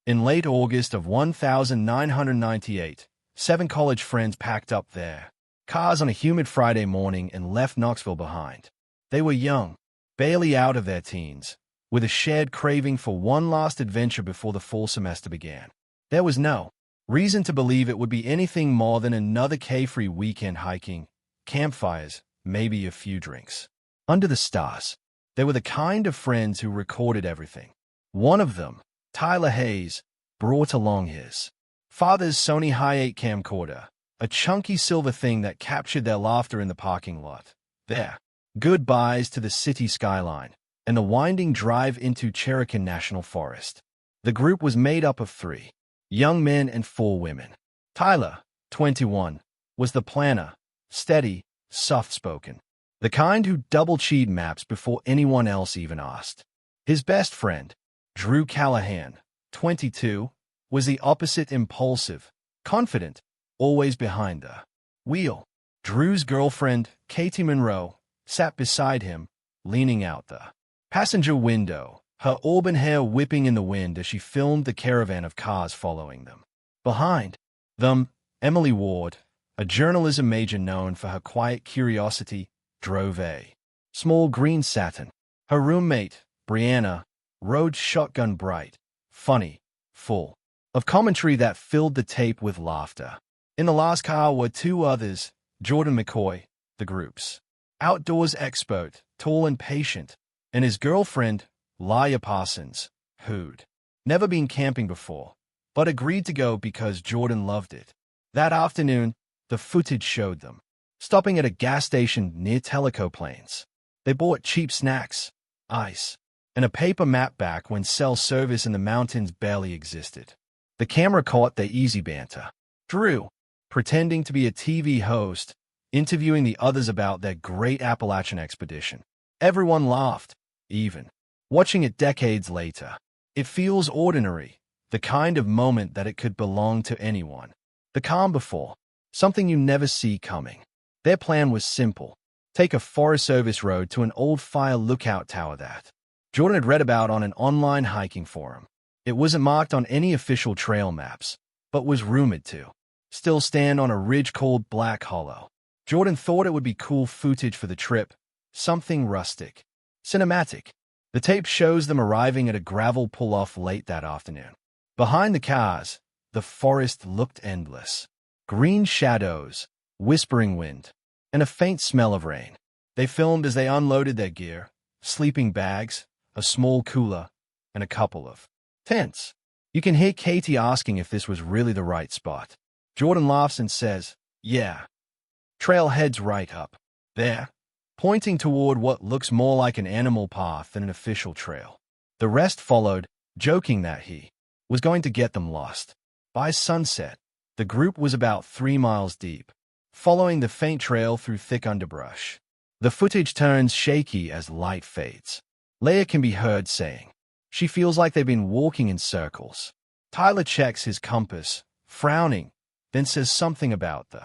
In late August of 1998, 7 college friends packed up their cars on a humid Friday morning and left Knoxville behind. They were young, barely out of their teens, with a shared craving for one last adventure before the fall semester began. There was no reason to believe it would be anything more than another carefree weekend hiking, campfires, maybe a few drinks. Under the stars, they were the kind of friends who recorded everything. One of them, Tyler Hayes, brought along his father's Sony Hi8 camcorder, a chunky silver thing that captured their laughter in the parking lot. Their goodbyes to the city skyline and the winding drive into Cherokee National Forest. The group was made up of 3 young men and 4 women. Tyler, 21, was the planner, steady, soft-spoken, the kind who double-checked maps before anyone else even asked. His best friend, Drew Callahan, 22, was the opposite, impulsive, confident, always behind the wheel. Drew's girlfriend, Katie Monroe, sat beside him, leaning out the passenger window, her auburn hair whipping in the wind as she filmed the caravan of cars following them. Behind them, Emily Ward, a journalism major known for her quiet curiosity, drove a small green Saturn. Her roommate, Brianna, rode shotgun, bright, funny, full of commentary that filled the tape with laughter. In the last car were 2 others, Jordan McCoy, the group's outdoors expert, tall and patient, and his girlfriend, Laia Parsons, who'd never been camping before, but agreed to go because Jordan loved it. That afternoon, the footage showed them stopping at a gas station near Tellico Plains. They bought cheap snacks, ice, and a paper map back when cell service in the mountains barely existed. The camera caught their easy banter. Drew, pretending to be a TV host, interviewing the others about their great Appalachian expedition. Everyone laughed, even watching it decades later. It feels ordinary, the kind of moment that it could belong to anyone. The calm before, something you never see coming. Their plan was simple: take a Forest Service road to an old fire lookout tower that Jordan had read about on an online hiking forum. It wasn't marked on any official trail maps, but was rumored to still stand on a ridge called Black Hollow. Jordan thought it would be cool footage for the trip, something rustic, cinematic. The tape shows them arriving at a gravel pull-off late that afternoon. Behind the cars, the forest looked endless. Green shadows, whispering wind, and a faint smell of rain. They filmed as they unloaded their gear, sleeping bags, a small cooler, and a couple of tents. You can hear Katie asking if this was really the right spot. Jordan laughs and says, "Yeah." Trail heads right up there, pointing toward what looks more like an animal path than an official trail. The rest followed, joking that he was going to get them lost. By sunset, the group was about 3 miles deep, following the faint trail through thick underbrush. The footage turns shaky as light fades. Leia can be heard saying she feels like they've been walking in circles. Tyler checks his compass, frowning, then says something about the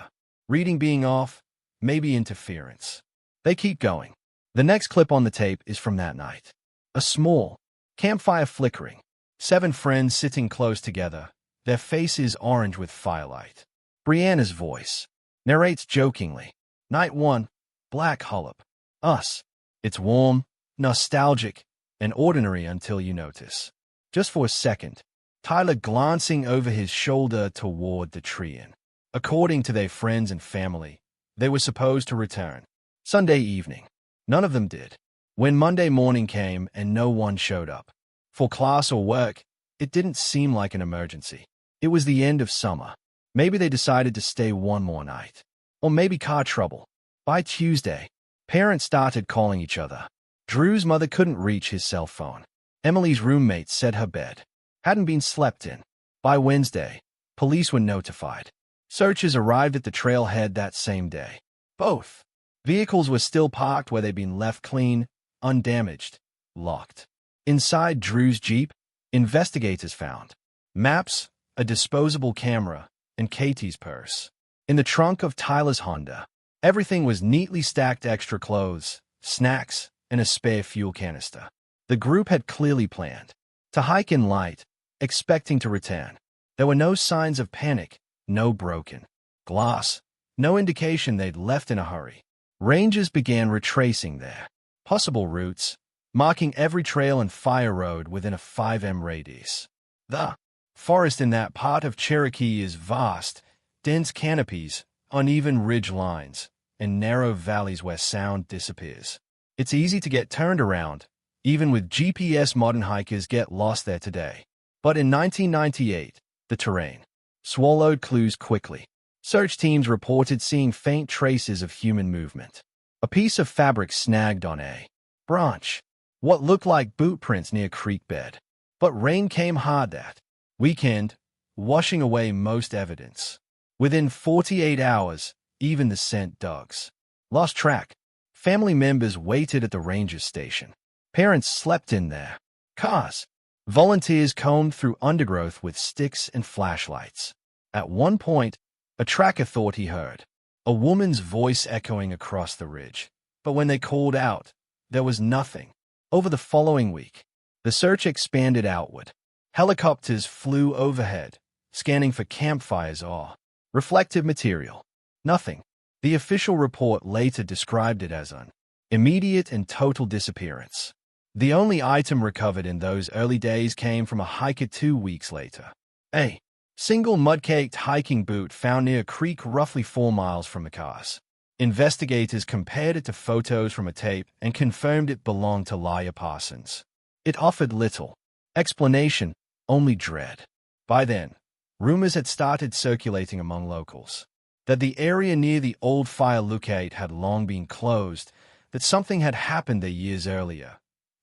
reading being off, maybe interference. They keep going. The next clip on the tape is from that night. A small campfire flickering. 7 friends sitting close together, their faces orange with firelight. Brianna's voice narrates jokingly. Night 1, Black Hollow. Us. It's warm, nostalgic, and ordinary until you notice. Just for a second, Tyler glancing over his shoulder toward the tree inn. According to their friends and family, they were supposed to return Sunday evening. None of them did. When Monday morning came and no one showed up for class or work, it didn't seem like an emergency. It was the end of summer. Maybe they decided to stay one more night. Or maybe car trouble. By Tuesday, parents started calling each other. Drew's mother couldn't reach his cell phone. Emily's roommate said her bed hadn't been slept in. By Wednesday, police were notified. Searchers arrived at the trailhead that same day. Both vehicles were still parked where they'd been left clean, undamaged, locked. Inside Drew's Jeep, investigators found maps, a disposable camera, and Katie's purse. In the trunk of Tyler's Honda, everything was neatly stacked: extra clothes, snacks, and a spare fuel canister. The group had clearly planned to hike in light, expecting to return. There were no signs of panic, no broken glass, no indication they'd left in a hurry. Rangers began retracing their possible routes, marking every trail and fire road within a 5 m radius. The forest in that part of Cherokee is vast, dense canopies, uneven ridge lines, and narrow valleys where sound disappears. It's easy to get turned around. Even with GPS, modern hikers get lost there today. But in 1998, the terrain swallowed clues quickly. Search teams reported seeing faint traces of human movement. A piece of fabric snagged on a branch, what looked like boot prints near a creek bed. But rain came hard that weekend, washing away most evidence. Within 48 hours, even the scent dogs lost track. Family members waited at the ranger station. Parents slept in their cars. Volunteers combed through undergrowth with sticks and flashlights. At one point, a tracker thought he heard a woman's voice echoing across the ridge. But when they called out, there was nothing. Over the following week, the search expanded outward. Helicopters flew overhead, scanning for campfires or reflective material. Nothing. The official report later described it as an immediate and total disappearance. The only item recovered in those early days came from a hiker 2 weeks later. A single mud-caked hiking boot found near a creek roughly 4 miles from the cars. Investigators compared it to photos from a tape and confirmed it belonged to Laia Parsons. It offered little explanation, only dread. By then, rumors had started circulating among locals that the area near the old fire locate had long been closed, that something had happened there years earlier.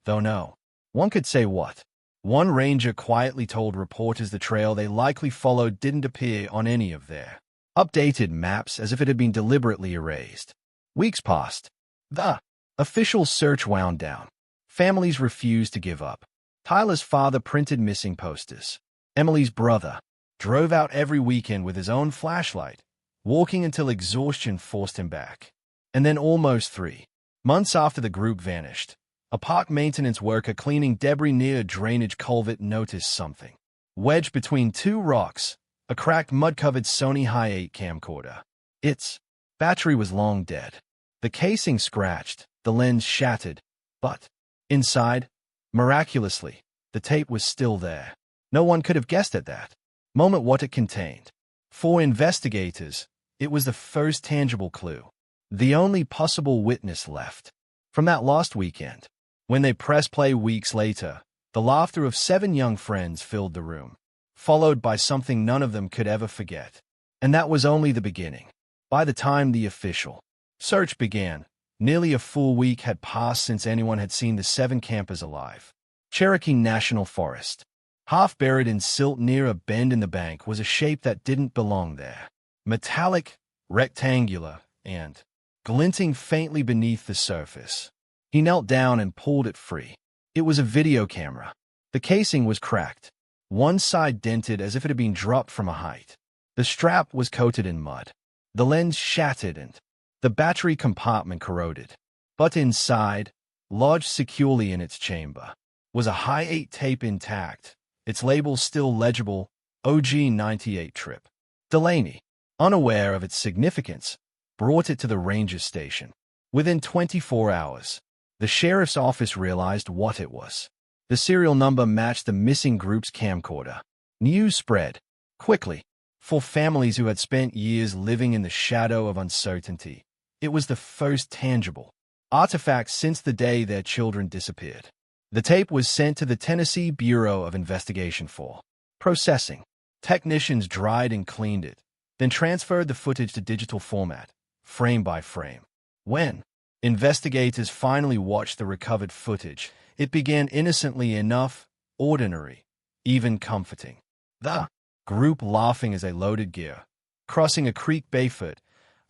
Though no one could say what. One ranger quietly told reporters the trail they likely followed didn't appear on any of their updated maps, as if it had been deliberately erased. Weeks passed. The official search wound down. Families refused to give up. Tyler's father printed missing posters. Emily's brother drove out every weekend with his own flashlight, walking until exhaustion forced him back. And then almost 3 months after the group vanished, a park maintenance worker cleaning debris near a drainage culvert noticed something wedged between 2 rocks, a cracked mud-covered Sony Hi8 camcorder. Its battery was long dead. The casing scratched, the lens shattered, but inside, miraculously, the tape was still there. No one could have guessed at that moment what it contained. For investigators, it was the first tangible clue, the only possible witness left. From that lost weekend, when they pressed play weeks later, the laughter of 7 young friends filled the room, followed by something none of them could ever forget. And that was only the beginning. By the time the official search began, nearly a full week had passed since anyone had seen the 7 campers alive. Cherokee National Forest, half buried in silt near a bend in the bank, was a shape that didn't belong there. Metallic, rectangular, and glinting faintly beneath the surface. He knelt down and pulled it free. It was a video camera. The casing was cracked, one side dented as if it had been dropped from a height. The strap was coated in mud. The lens shattered and the battery compartment corroded. But inside, lodged securely in its chamber, was a Hi8 tape intact, its label still legible, OG98 trip. Delaney, unaware of its significance, brought it to the ranger station. Within 24 hours, the sheriff's office realized what it was. The serial number matched the missing group's camcorder. News spread quickly. For families who had spent years living in the shadow of uncertainty, it was the first tangible artifact since the day their children disappeared. The tape was sent to the Tennessee Bureau of Investigation for processing. Technicians dried and cleaned it, then transferred the footage to digital format, frame by frame. When investigators finally watched the recovered footage, it began innocently enough, ordinary, even comforting. The group laughing as they loaded gear, crossing a creek barefoot,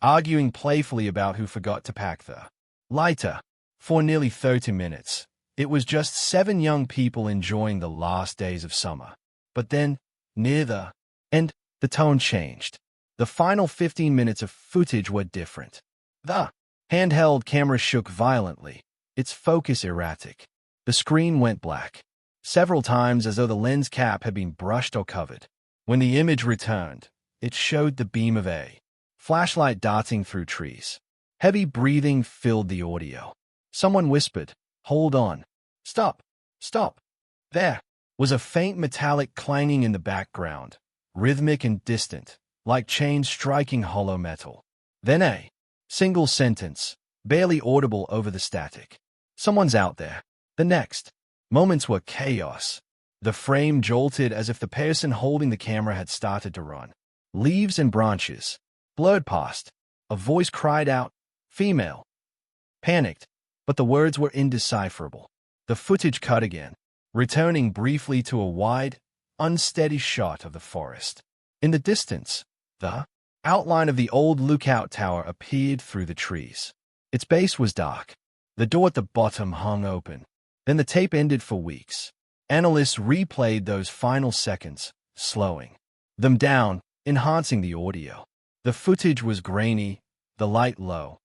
arguing playfully about who forgot to pack the lighter. For nearly 30 minutes, it was just 7 young people enjoying the last days of summer. But then, near the end, the tone changed. The final 15 minutes of footage were different. The handheld camera shook violently, its focus erratic. The screen went black. several times as though the lens cap had been brushed or covered. When the image returned, it showed the beam of a flashlight darting through trees. Heavy breathing filled the audio. Someone whispered, "Hold on. Stop. Stop." There was a faint metallic clanging in the background, rhythmic and distant, like chains striking hollow metal. Then a single sentence, barely audible over the static. "Someone's out there." The next moments were chaos. The frame jolted as if the person holding the camera had started to run. Leaves and branches blurred past. A voice cried out, "Female." Panicked, but the words were indecipherable. The footage cut again, returning briefly to a wide, unsteady shot of the forest. In the distance, the outline of the old lookout tower appeared through the trees. Its base was dark. The door at the bottom hung open. Then the tape ended for weeks. Analysts replayed those final seconds, slowing them down, enhancing the audio. The footage was grainy, the light low,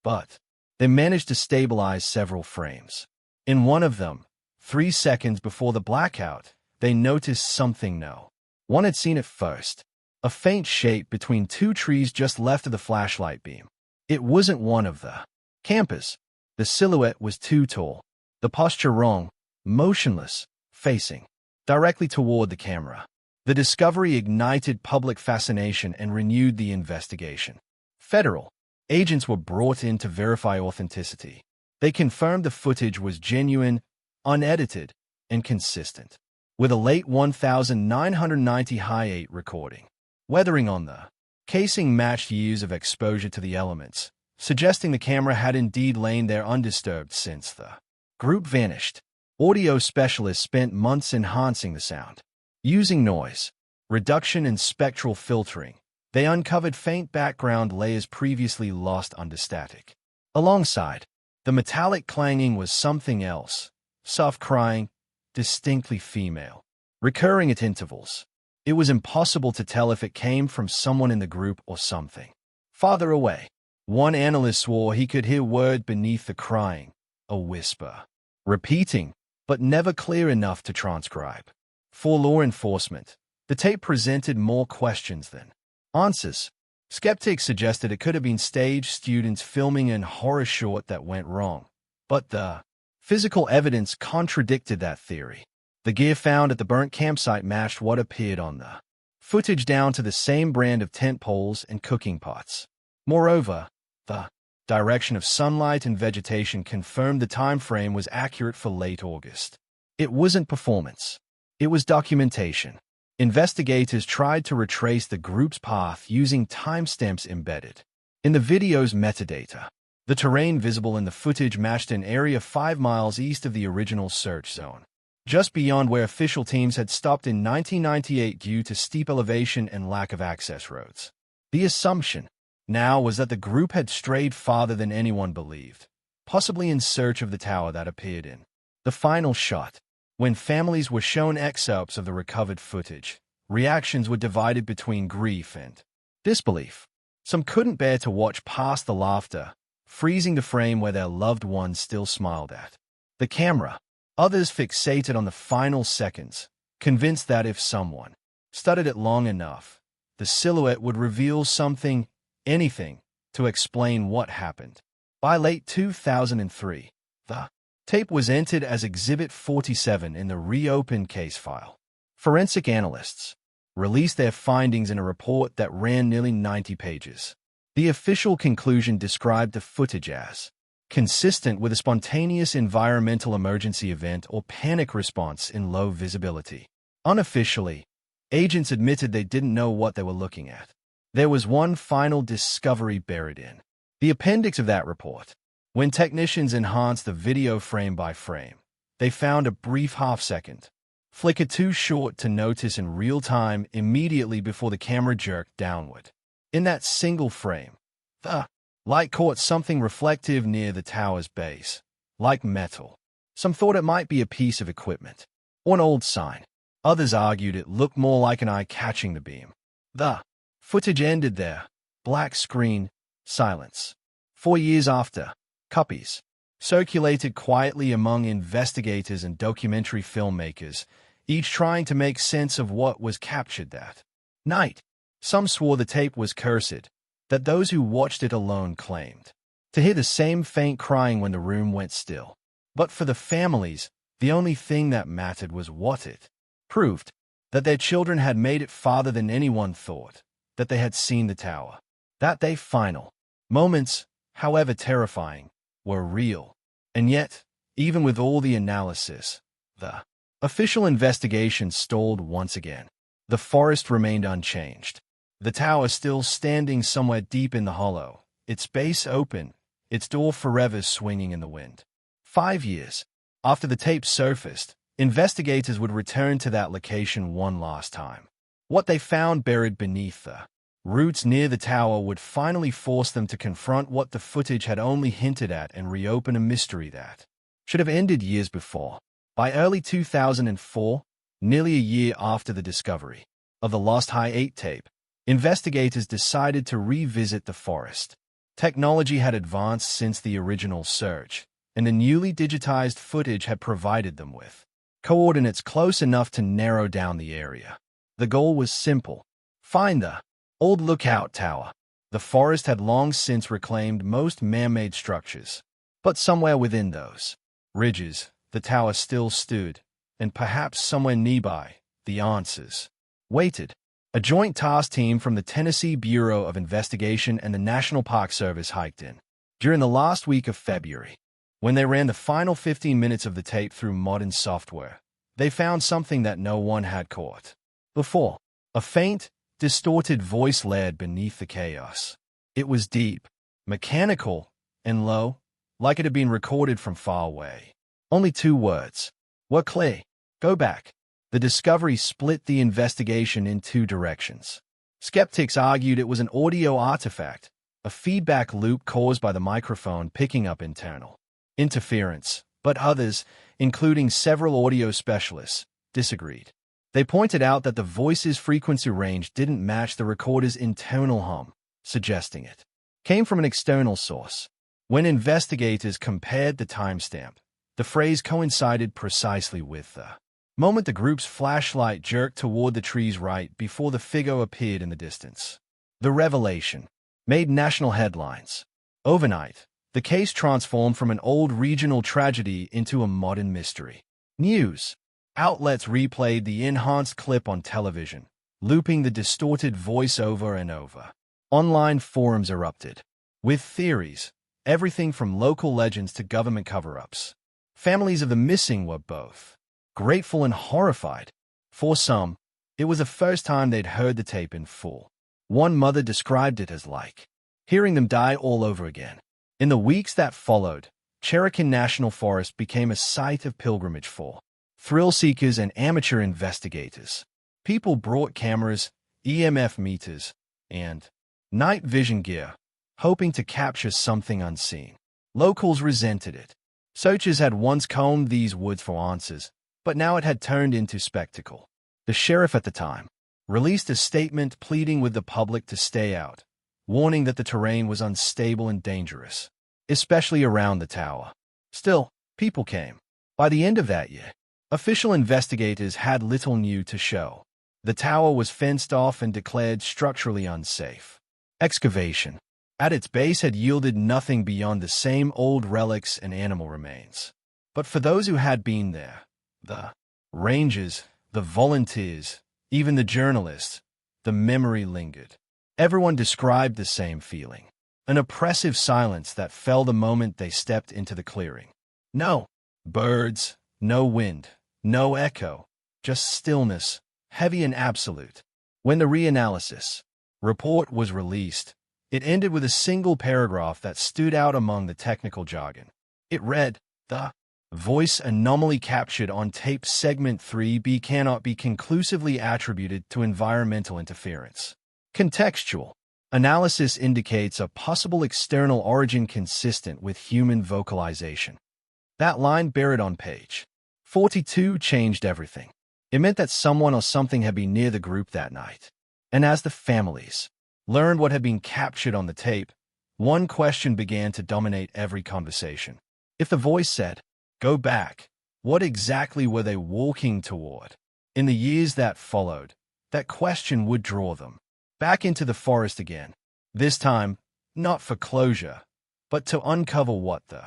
but they managed to stabilize several frames. In one of them, 3 seconds before the blackout, they noticed something new. One had seen it first, a faint shape between 2 trees just left of the flashlight beam. It wasn't one of the campers. The silhouette was too tall, the posture wrong, motionless, facing directly toward the camera. The discovery ignited public fascination and renewed the investigation. Federal agents were brought in to verify authenticity. They confirmed the footage was genuine, unedited, and consistent, with a late 1990 high-8 recording. Weathering on the casing matched years of exposure to the elements, suggesting the camera had indeed lain there undisturbed since the group vanished. Audio specialists spent months enhancing the sound. Using noise reduction and spectral filtering, they uncovered faint background layers previously lost under static. Alongside the metallic clanging was something else, soft crying, distinctly female, recurring at intervals. It was impossible to tell if it came from someone in the group or something farther away. One analyst swore he could hear word beneath the crying, a whisper, repeating, but never clear enough to transcribe. For law enforcement, the tape presented more questions than answers. Skeptics suggested it could have been stage students filming an horror short that went wrong, but the physical evidence contradicted that theory. The gear found at the burnt campsite matched what appeared on the footage down to the same brand of tent poles and cooking pots. Moreover, the direction of sunlight and vegetation confirmed the time frame was accurate for late August. It wasn't performance. It was documentation. Investigators tried to retrace the group's path using timestamps embedded in the video's metadata. The terrain visible in the footage matched an area 5 miles east of the original search zone, just beyond where official teams had stopped in 1998 due to steep elevation and lack of access roads. The assumption now was that the group had strayed farther than anyone believed, possibly in search of the tower that appeared in the final shot. When families were shown excerpts of the recovered footage, reactions were divided between grief and disbelief. Some couldn't bear to watch past the laughter, freezing the frame where their loved ones still smiled at the camera. Others fixated on the final seconds, convinced that if someone studied it long enough, the silhouette would reveal something, anything, to explain what happened. By late 2003, the tape was entered as Exhibit 47 in the reopened case file. Forensic analysts released their findings in a report that ran nearly 90 pages. The official conclusion described the footage as consistent with a spontaneous environmental emergency event or panic response in low visibility. Unofficially, agents admitted they didn't know what they were looking at. There was one final discovery buried in the appendix of that report. When technicians enhanced the video frame by frame, they found a brief half-second flicker too short to notice in real time immediately before the camera jerked downward. In that single frame, the light caught something reflective near the tower's base, like metal. Some thought it might be a piece of equipment or an old sign. Others argued it looked more like an eye catching the beam. The footage ended there. Black screen, silence. 4 years after, copies circulated quietly among investigators and documentary filmmakers, each trying to make sense of what was captured that night. Some swore the tape was cursed, that those who watched it alone claimed to hear the same faint crying when the room went still. But for the families, the only thing that mattered was what it proved, that their children had made it farther than anyone thought, that they had seen the tower. That they final moments, however terrifying, were real. And yet, even with all the analysis, the official investigation stalled once again. The forest remained unchanged. The tower still standing somewhere deep in the hollow, its base open, its door forever swinging in the wind. 5 years after the tape surfaced, investigators would return to that location one last time. What they found buried beneath the roots near the tower would finally force them to confront what the footage had only hinted at and reopen a mystery that should have ended years before. By early 2004, nearly a year after the discovery of the lost Hi-8 tape, investigators decided to revisit the forest. Technology had advanced since the original search, and the newly digitized footage had provided them with coordinates close enough to narrow down the area. The goal was simple: find the old lookout tower. The forest had long since reclaimed most man-made structures, but somewhere within those ridges, the tower still stood, and perhaps somewhere nearby, the answers waited. A joint task team from the Tennessee Bureau of Investigation and the National Park Service hiked in during the last week of February. When they ran the final 15 minutes of the tape through modern software, they found something that no one had caught before. A faint, distorted voice led beneath the chaos. It was deep, mechanical, and low, like it had been recorded from far away. Only 2 words were clear: go back. The discovery split the investigation in 2 directions. Skeptics argued it was an audio artifact, a feedback loop caused by the microphone picking up internal interference, but others, including several audio specialists, disagreed. They pointed out that the voice's frequency range didn't match the recorder's internal hum, suggesting it came from an external source. When investigators compared the timestamp, the phrase coincided precisely with the moment the group's flashlight jerked toward the trees right before the figure appeared in the distance. The revelation made national headlines. Overnight, the case transformed from an old regional tragedy into a modern mystery. News outlets replayed the enhanced clip on television, looping the distorted voice over and over. Online forums erupted with theories, everything from local legends to government cover-ups. Families of the missing were both grateful and horrified. For some, it was the first time they'd heard the tape in full. One mother described it as like hearing them die all over again. In the weeks that followed, Cherokee National Forest became a site of pilgrimage for thrill-seekers and amateur investigators. People brought cameras, EMF meters, and night vision gear, hoping to capture something unseen. Locals resented it. Searchers had once combed these woods for answers, but now it had turned into spectacle. The sheriff at the time released a statement pleading with the public to stay out, warning that the terrain was unstable and dangerous, especially around the tower. Still, people came. By the end of that year, official investigators had little new to show. The tower was fenced off and declared structurally unsafe. Excavation at its base had yielded nothing beyond the same old relics and animal remains. But for those who had been there, the rangers, the volunteers, even the journalists, the memory lingered. Everyone described the same feeling, an oppressive silence that fell the moment they stepped into the clearing. No birds, no wind, no echo, just stillness, heavy and absolute. When the reanalysis report was released, it ended with a single paragraph that stood out among the technical jargon. It read, "The voice anomaly captured on tape segment 3B cannot be conclusively attributed to environmental interference. Contextual analysis indicates a possible external origin consistent with human vocalization." That line buried on page 42 changed everything. It meant that someone or something had been near the group that night. And as the families learned what had been captured on the tape, one question began to dominate every conversation. If the voice said, "Go back," what exactly were they walking toward? In the years that followed, that question would draw them back into the forest again. This time, not for closure, but to uncover what the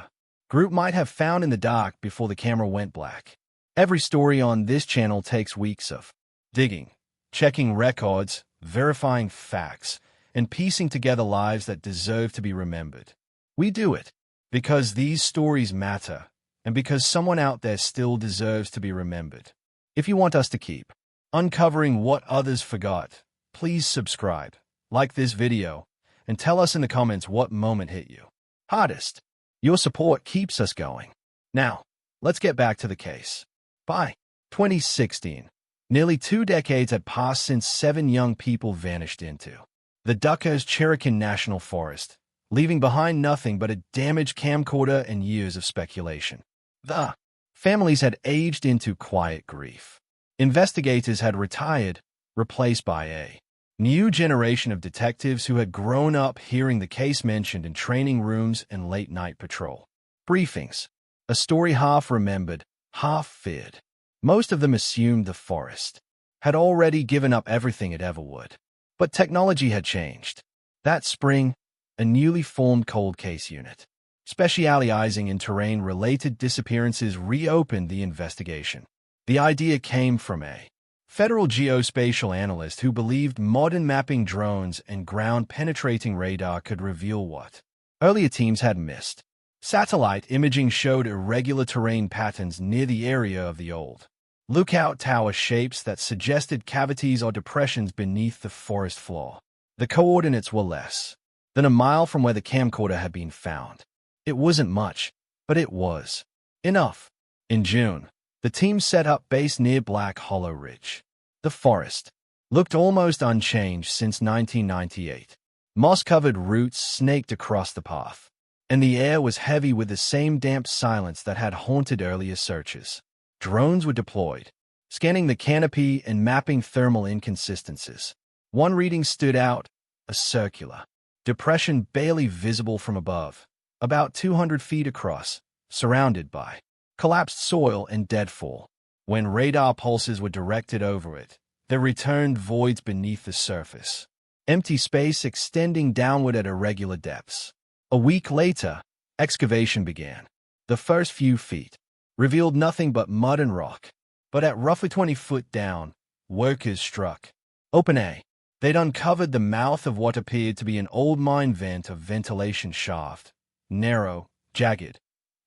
group might have found in the dark before the camera went black. Every story on this channel takes weeks of digging, checking records, verifying facts, and piecing together lives that deserve to be remembered. We do it because these stories matter, and because someone out there still deserves to be remembered. If you want us to keep uncovering what others forgot, please subscribe, like this video, and tell us in the comments what moment hit you hardest. Your support keeps us going. Now, let's get back to the case. By 2016, nearly 2 decades had passed since 7 young people vanished into the Ducker's Cherokee National Forest, leaving behind nothing but a damaged camcorder and years of speculation. The families had aged into quiet grief. Investigators had retired, replaced by a new generation of detectives who had grown up hearing the case mentioned in training rooms and late-night patrol briefings. A story half remembered, half feared. Most of them assumed the forest had already given up everything it ever would. But technology had changed. That spring, a newly formed cold case unit, specializing in terrain-related disappearances, reopened the investigation. The idea came from a federal geospatial analyst who believed modern mapping drones and ground-penetrating radar could reveal what earlier teams had missed. Satellite imaging showed irregular terrain patterns near the area of the old lookout tower, shapes that suggested cavities or depressions beneath the forest floor. The coordinates were less than a mile from where the camcorder had been found. It wasn't much, but it was enough. In June, the team set up base near Black Hollow Ridge. The forest looked almost unchanged since 1998. Moss-covered roots snaked across the path, and the air was heavy with the same damp silence that had haunted earlier searches. Drones were deployed, scanning the canopy and mapping thermal inconsistencies. One reading stood out, a circular depression barely visible from above, about 200 feet across, surrounded by collapsed soil and deadfall. When radar pulses were directed over it, there returned voids beneath the surface, empty space extending downward at irregular depths. A week later, excavation began. The first few feet revealed nothing but mud and rock, but at roughly 20 foot down, workers struck open a. They'd uncovered the mouth of what appeared to be an old mine vent or ventilation shaft, narrow, jagged,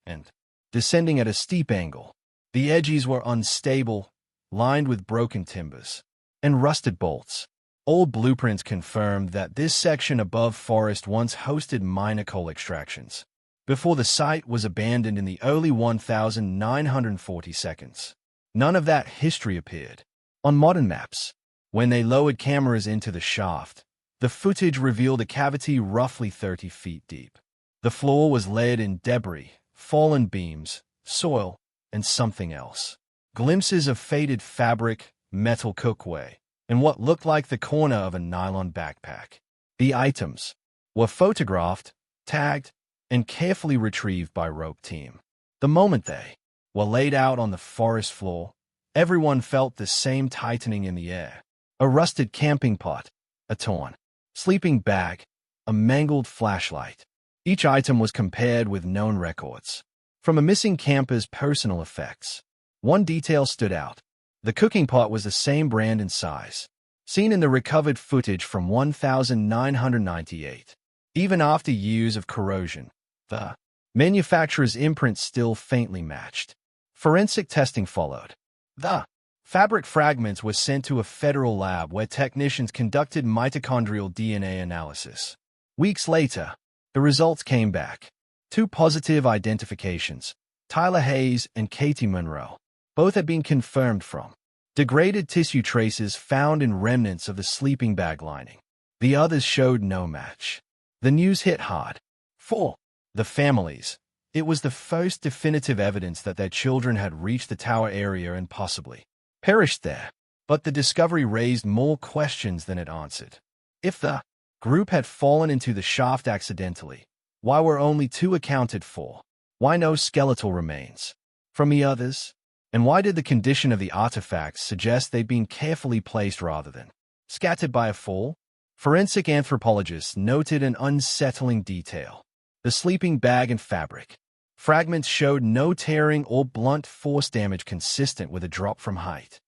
and descending at a steep angle. The edges were unstable, lined with broken timbers and rusted bolts. Old blueprints confirmed that this section above forest once hosted minor coal extractions, before the site was abandoned in the early 1940s. None of that history appeared on modern maps. When they lowered cameras into the shaft, the footage revealed a cavity roughly 30 feet deep. The floor was laid in debris, fallen beams, soil, and something else. Glimpses of faded fabric, metal cookware, and what looked like the corner of a nylon backpack. The items were photographed, tagged, and carefully retrieved by rope team. The moment they were laid out on the forest floor, everyone felt the same tightening in the air. A rusted camping pot, a torn sleeping bag, a mangled flashlight. Each item was compared with known records from a missing camper's personal effects. One detail stood out. The cooking pot was the same brand and size, seen in the recovered footage from 1998. Even after years of corrosion, the manufacturer's imprint still faintly matched. Forensic testing followed. The fabric fragments were sent to a federal lab where technicians conducted mitochondrial DNA analysis. Weeks later, the results came back. 2 positive identifications, Tyler Hayes and Katie Monroe. Both had been confirmed from degraded tissue traces found in remnants of the sleeping bag lining. The others showed no match. The news hit hard. For the families, it was the first definitive evidence that their children had reached the tower area and possibly perished there. But the discovery raised more questions than it answered. If the group had fallen into the shaft accidentally, why were only 2 accounted for? Why no skeletal remains from the others? And why did the condition of the artifacts suggest they'd been carefully placed rather than scattered by a fall? Forensic anthropologists noted an unsettling detail. The sleeping bag and fabric fragments showed no tearing or blunt force damage consistent with a drop from height.